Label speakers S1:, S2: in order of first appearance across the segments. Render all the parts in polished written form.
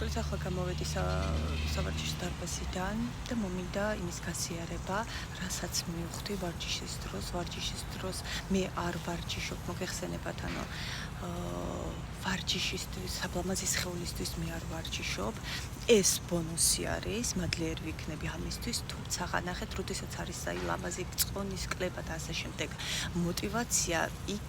S1: მოკლედ ახლა გამოვედი სავარჯიშო დარბაზიდან და მომინდა იმის გაზიარება, რასაც მივხვდი ვარჯიშის დროს მე არ ვარჯიშობ, მოგეხსენებათ, ვარჯიშისთვის, საბლამაზი სხეულისთვის მე არ ვარჯიშობ. ეს ბონუსი არის, მადლიერ ვიქნები ამისთვის, თუმცა ნახეთ, როდესაც არის აი ლამაზი წყონის კლება და ასე შემდეგ, мотиваცია იქ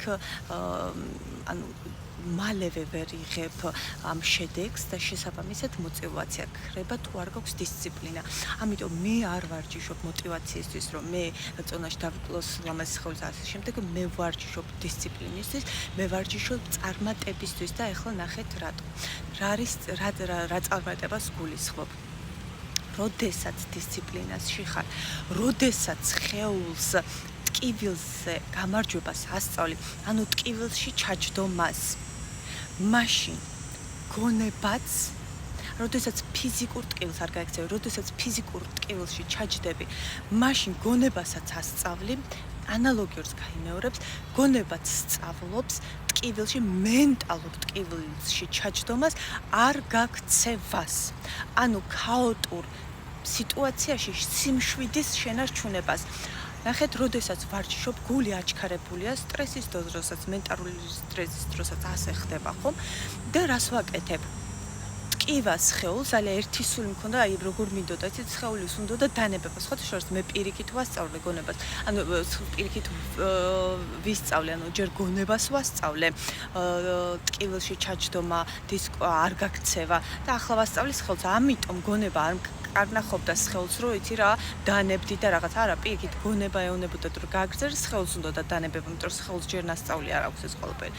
S1: მალევე ვერ იღებ ამ შედეგს და შესაბამისად мотиваცია ქრება თუ არ გაქვს დისციპლინა. ამიტომ მე არ ვარჯიშობ мотиваციისთვის, რომ მე წონაში დავიკლოს ლამაზი სხეულის ასე შემდეგ, მე ვარჯიშობ დისციპლინისთვის, მე ვარჯიშობ წარმატებისთვის და ეხლა ნახეთ რატო. რა წარმატებას გულისხმობ. როდესაც დისციპლინაში ხარ, როდესაც სხეულს ტკივილზე გამარჯვებას ასწავლი, ანუ ტკივილში ჩაჯდომას. მაშინ გონებაც, როდესაც ფიზიკურ ტკივილს არ გაიქცევი, როდესაც ფიზიკურ ტკივილში ჩაჯდები, მაშინ გონებასაც ასწავლი, ანალოგიურს გაიმეორებს, გონებაც სწავლობს ტკივილში, მენტალურ ტკივილში ჩაჯდომას არ გაქცევას. ანუ ქაოტურ სიტუაციაში სიმშვიდის შენარჩუნებას. ნახეთ, როდესაც ვარჯიშობ, გული აჩქარებულია, სტრესის დროსაც, მენტალური სტრესის დროსაც ასე ხდება, ხომ? და რას ვაკეთებ? ტკივა სხეულს, ძალიან ერთი სული მქონდა, აი როგორ მინდოდა, იცით, სხეულის უნდოდა დანებება. სხვათა შორის მე პირიქით ვასწავლე გონებას. ანუ პირიქით ვისწავლე, ჯერ გონებას ვასწავლე, ტკივილში ჩაჯდომა, დისკო არ გაქცევა და ახლა ვასწავლე სხეულს. ამიტომ გონება არ ნახობდა სხეულს, რომ იცი რა, დანებდი და რაღაც. არა, პირიქით გონება ეუნებოდა, რომ გააგრძელოს, სხეულს უნდოდა დანებება, იმიტომ რომ სხეულს ჯერ ნასწავლი არ აქვს ეს ყველაფერი.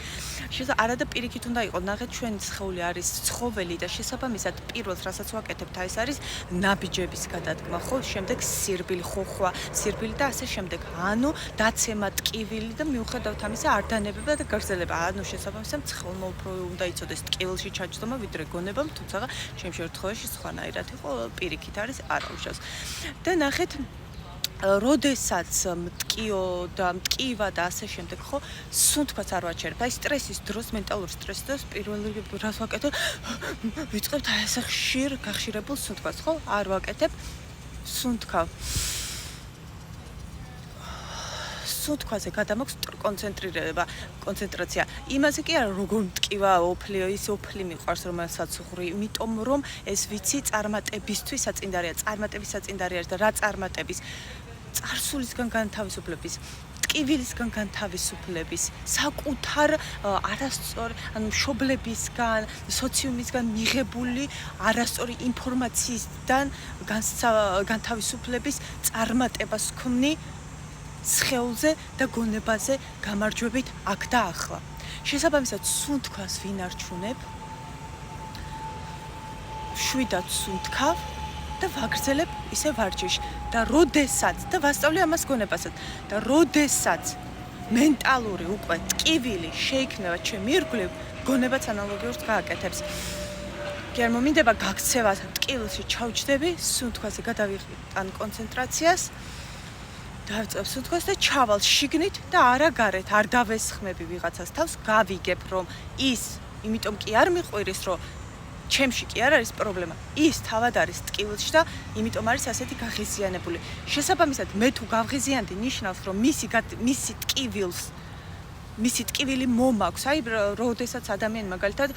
S1: არა და პირიქით უნდა იყოს, ნახეთ, ჩვენი სხეული არის ცხოველი და შესაბამისად პირველს რასაც ვაკეთებთ, ეს არის ნაბიჯების გადადგმა, ხო? შემდეგ სირბილი, ხოხვა, სირბილი და ასე შემდეგ. ანუ დაცემა ტკივილი და მიუხედავად ამისა არ დანებება და გაგრძელება. ანუ შესაბამისად სხეულმა უფრო უნდა იცოდეს ტკივილში ჩაჯდომა, ვიდრე გონებამ, თუმცა ჩემ შემთხვევაში სხვანაირად იყო, პირიქით არის არავის. და ნახეთ, როდესაც მტკივა და ასე შემდეგ, ხო, სუნთქვას არ ვაჩერებ. აი სტრესის დროს, მენტალურ სტრესის დროს პირველი რას ვაკეთებ? ვიწყებთ აი ესე გახშირებულ სუნთქვას, ხო? არ ვაკეთებ. სუნთქავ. სუნთქვაზე გადამაქვს კონცენტრაცია. იმაზე კი არა, როგორ მტკივა, ოფლიო, ის ოფლი მიყვარს, რომელსაც უხრი, იმიტომ რომ ეს ვიცი წარმატებისთვის საწინდარია, წარმატების საწინდარი არის და რა წარმატების? წარსულისგან განთავისუფლების, ტკივილისგან განთავისუფლების, საკუთარ არასწორი, მშობლებისგან, სოციუმისგან მიღებული არასწორი ინფორმაციისგან განთავისუფლების წარმატებას ვქმნი სხეულზე და გონებაზე გამარჯვებით აქ და ახლა. შესაბამისად, სუნთქვას ვინარჩუნებ, შვიდად სუნთქავ და ვაგრძელებ ისე ვარჯიში. და როდესაც და ვასწავლე ამას გონებასაც და როდესაც მენტალური უკვე ტკივილი შეიქმნება ჩემი ირგვლივ, გონებაც ანალოგიურს გააკეთებს. კი არ მომინდება გაქცევა ტკივილში ჩავჯდები, სუნთქვაზე გადავიყან კონცენტრაციას. დავწევ სუნთქვას და ჩავალ შიგნით და არა გარეთ, არ დავესხმები ვიღაცას თავს, გავიგებ რომ ის, იმიტომ კი არ მიყვირის, რომ ჩემში კი არ არის პრობლემა. ის თავად არის ტკივილში და იმიტომ არის ასეთი გაღიზიანებული. შესაბამისად, მე თუ გავღიზიანდი, ნიშნავს, რომ მისი ტკივილი მომაქვს. აი, როდესაც ადამიანი მაგალითად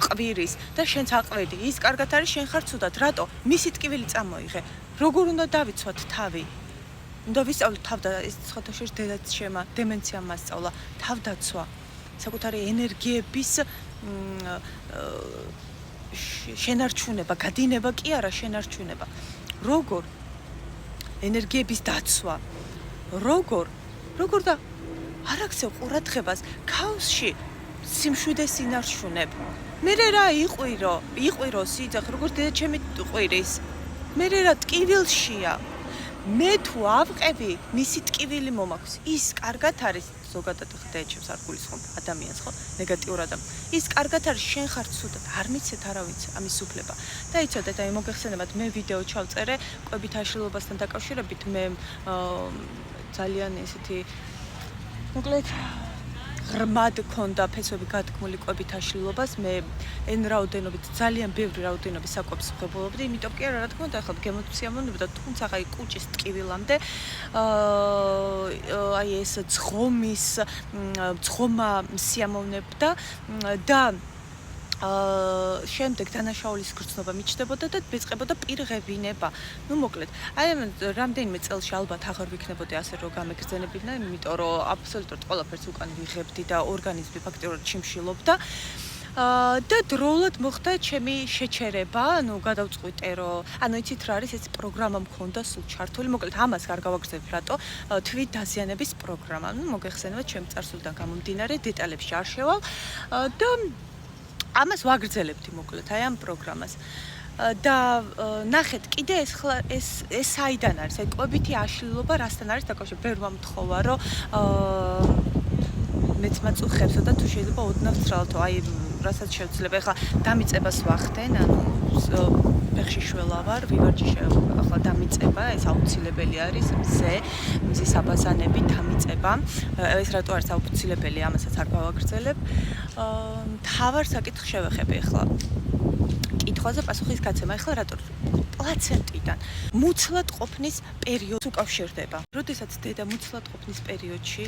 S1: ყვირის და შენც აყვედი, ის კარგად არის, შენ ხარ ცუდად. რატო? მისი ტკივილი წამოიღე. როგორ უნდა დავიცვათ თავი? უნდა ვისწავლოთ ეს სხვათა შორის დემენციამ მასწავლა, თავდაცვა, საკუთარი ენერგიების შენარჩუნება, გადინება კი არა, შენარჩუნება. როგორ? ენერგიების დაცვა. როგორ და არ აქცევ ყურადღებას ქაოსში სიმშვიდეს ინარჩუნებ. მე რა იყვირო სიძახ, როგორც დედა ჩემი ყვირის. მე რა ტკივილშია. მე თუ ავყევი, მისი ტკივილი მომაქვს. ის კარგად არის, ზოგადად ხდება ჩემს არ გულისხმობ ადამიანს, ხო? ნეგატიურ ადამიანს. ის კარგად არის, შენ ხარ ცუდად, არ მიცეთ არავის ამის უფლება. და იცოდეთ, აი მოგეხსენებათ, მე ვიდეო ჩავწერე ყვებით აშლილობასთან დაკავშირებით, მე ძალიან ესეთი მოკლედ ღრმად ქონდა ფესვები გადგმული კვებით აშლილობას, მე εν რაოდენობით ძალიან ბევრი რაოდენობის საკვებს ვხებულობდი, იმიტომ კი რა თქმა უნდა ახლა გემოციანებდა, თუმცა აი კუჭის ტკივილამდე აი ეს ძღომა სიამოვნებდა და შემდეგ დანაშაულის გრძნობა მიჩნდებოდა და ბეწყებოდა პირღებინება. ნუ მოკლედ, აი რამდენიმე წელში ალბათ აღარ ვიქნებოდი ასე რომ გამეგრძენებინა, იმიტომ რომ აბსოლუტურად ყველაფერს უკან ვიღებდი და ორგანიზმი ფაქტიურად ჩიმშილობდა. და დროულად მოხდა ჩემი შეჩერება, ანუ გადავწყვიტე რომ ანუ იცით რა არის ეს პროგრამა მქონდა სულ ჩართული, მოკლედ ამას არ გავაგრძელებ რატო, თვით დაზიანების პროგრამა. ნუ მოგეხსენებათ ჩემ წარსულიდან გამომდინარე, დეტალებში არ შევალ და ამას ვაგრძელებდი მოკლედ აი ამ პროგრამას. და ნახეთ, კიდე ეს საიდან არის? აი კვებითი აშლილობა რასთან არის დაკავშირებული? ბევრმა მთხოვა, რომ მეც მაწუხებსო და თუ შეიძლება ოდნავ ცრალთო, აი რასაც შევძლებ, ეხლა დამიწებას ვახდენ, ანუ ფეხში შველა ვარ, ვივარჯიშე, ახლა დამიწება, ეს აუცილებელი არის, მზის აბაზანები, დამიწება. ეს რატო არის აუცილებელი, ამასაც არ გავაგრძელებ. თავარ საკითხს შევეხები ახლა. კითხვაზე პასუხის გაცემა, ახლა რატო პლაცენტიდან მუცლად ყოფნის პერიოდს უკავშირდება. როდესაც დედა მუცლად ყოფნის პერიოდში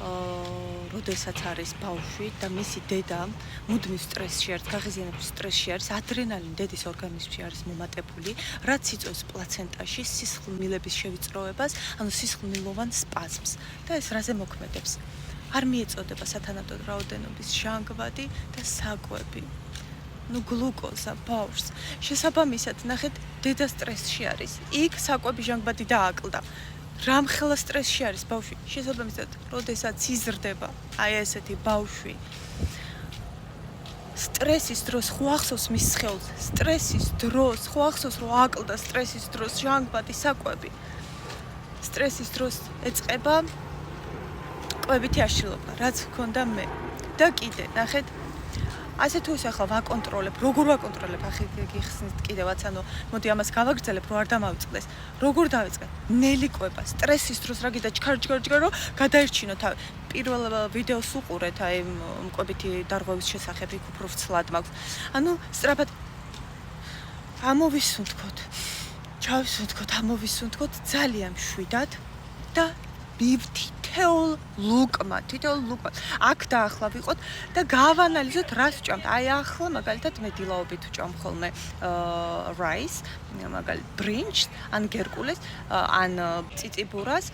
S1: როდესაც არის ბავშვი და მისი დედა მუდმივ სტრესში არის, გაღიზიანების სტრესში არის, ადრენალინი დედის ორგანიზმში არის მომატებული, რაც იწვევს პლაცენტაში სისხლმილების შევიწროებას, ანუ სისხლმილოვან სპაზმს. და ეს რაზე მოქმედებს? არ მიეწოდება სათანადო რაოდენობის ჟანგბადი და საკვები. ნუ გლუკოზა ბავშვს. შესაბამისად, ნახეთ, დედა სტრესში არის. იქ საკვები ჟანგბადი დააკლდა. რამხელა სტრესში არის ბავშვი? შესაბამისად, როდესაც იზრდება აი ესეთი ბავშვი, სტრესის დროს ხო ახსოვს მის სხეულს, სტრესის დროს ხო ახსოვს რომ აკლდა სტრესის დროს ჟანგბადი, საკვები. სტრესის დროს ეწყება კვებითი აშლილობა, რაც მქონდა მე. და კიდე, ნახეთ, ასე თუ ის ახლა ვაკონტროლებ, როგორ ვაკონტროლებ, ახლა გიხსნით კიდევაც, ანუ მოდი ამას გავაგრძელებ, რომ არ დამავიწყდეს. როგორ დავიწყე? ნელი კვება, სტრესის დროს რა გიდა ჩქარ რომ გადაერჩინო თავი. პირველ ვიდეოს უყურეთ, აი კვებითი დარღვევის შესახებ, იქ უფრო ვცლად მაქვს. ანუ სწრაფად ამოვისუნთქოთ. ჩავისუნთქოთ, ამოვისუნთქოთ ძალიან მშვიდად და თითოეულ ლუკმა აქ დაახლა ვიყოთ და გავანალიზოთ რას ვჭამთ. აი ახლა მაგალითად მე დილაობით ვჭამ ხოლმე rice, მაგალითად ბრინჯს, ან გერკულეს, ან წიწიბურას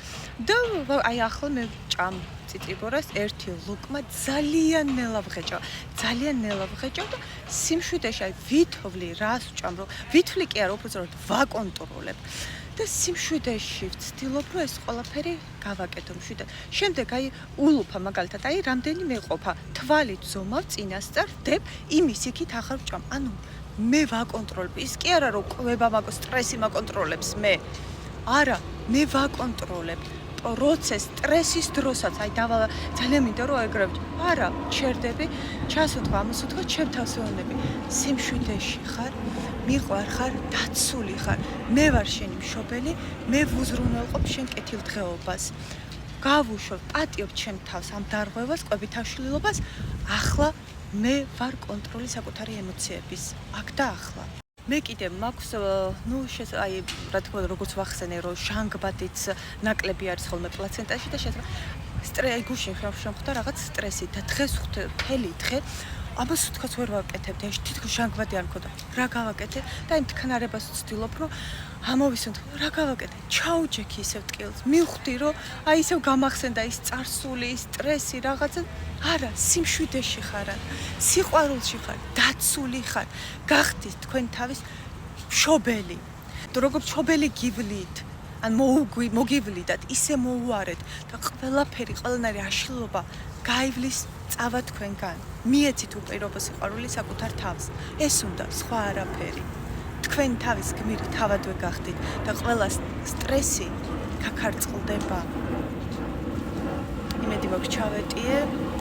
S1: და აი ახლა მე ვჭამ წიწიბურას ერთი ლუკმა ძალიან ნელა ვღეჭავ და სიმშვიდეში აი ვითვლი რას ვჭამ, რომ ვითვლი კი არა, უბრალოდ ვაკონტროლებ. და სიმშვიდეში ვცდილობ რომ ეს ყველაფერი გავაკეთო მშვიდად. შემდეგ აი ულუფა მაგალითად აი რამდენიმე ყოფა თვალით ზომავ წინასწარ ვდებ იმის იქით ახარ ვჭამ. ანუ მე ვაკონტროლებ. ის კი არა რომ კვება მაგ სტრესი მაკონტროლებს მე. არა, მე ვაკონტროლებ. პროცეს სტრესის დროსაც აი ძალიან მინდა რომ ეგრევთ. არა, ჩერდები, ჩასუთქვა, ამოსუთქვა, ჩემ თავს ვეუბნები. სიმშვიდეში ხარ, მიყვარ ხარ, დაცული ხარ. მე ვარ შენი მშობელი, მე ვუზრუნველყოფ შენ კეთილდღეობას. გავუშვებ, პატიობ ჩემ თავს ამ დარღვევას, კვებით აშლილობას. ახლა მე ვარ კონტროლის საკუთარი ემოციების. აქ და ახლა. მე კიდე მაქვს, ნუ აი რა თქმა უნდა, როგორც ვახსენე, რომ ჟანგბადიც ნაკლები არის ხოლმე პლაცენტაში და შეიძლება აი გუშინ შევხვდა რაღაც სტრესი და დღეს მთელი დღე ამას უთქვას ვერ ვაკეთებ და თითქოს ჟანგბადი არ მქონდა. რა გავაკეთე? და იმ თქნარებას ვცდილობ, რომ ამოვისუნთქო, რა გავაკეთე? ჩაუჯექი ისევ ტკივილს. მივხვდი, რომ აი ისევ გამახსენდა ის წარსული, ის სტრესი, რაღაცა. არა, სიმშვიდეში ხარ, სიყვარულში ხარ, დაცული ხარ. გახდით თქვენ თავის მშობელი. და როგორ მშობელი გივლით, ან მოგივლიდათ, ისე მოუარეთ და ყველაფერი, ყველანაირი აშლილობა გაივლის წავა თქვენგან. მიეცით უპირობო სიყვარული საკუთარ თავს. ეს უნდა, სხვა არაფერი. თქვენ თავის გმირი თავადვე გახდით და ყველა სტრესი გაქარწყლდება. იმედი მაქვს ჩავეტიე,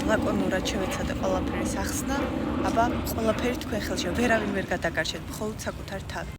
S1: ლაკონურად შევეცადე ყველაფერის ახსნა, აბა ყველაფერი თქვენ ხელშია, ვერავინ ვერ გადაგარჩენთ, მხოლოდ საკუთარ თავი.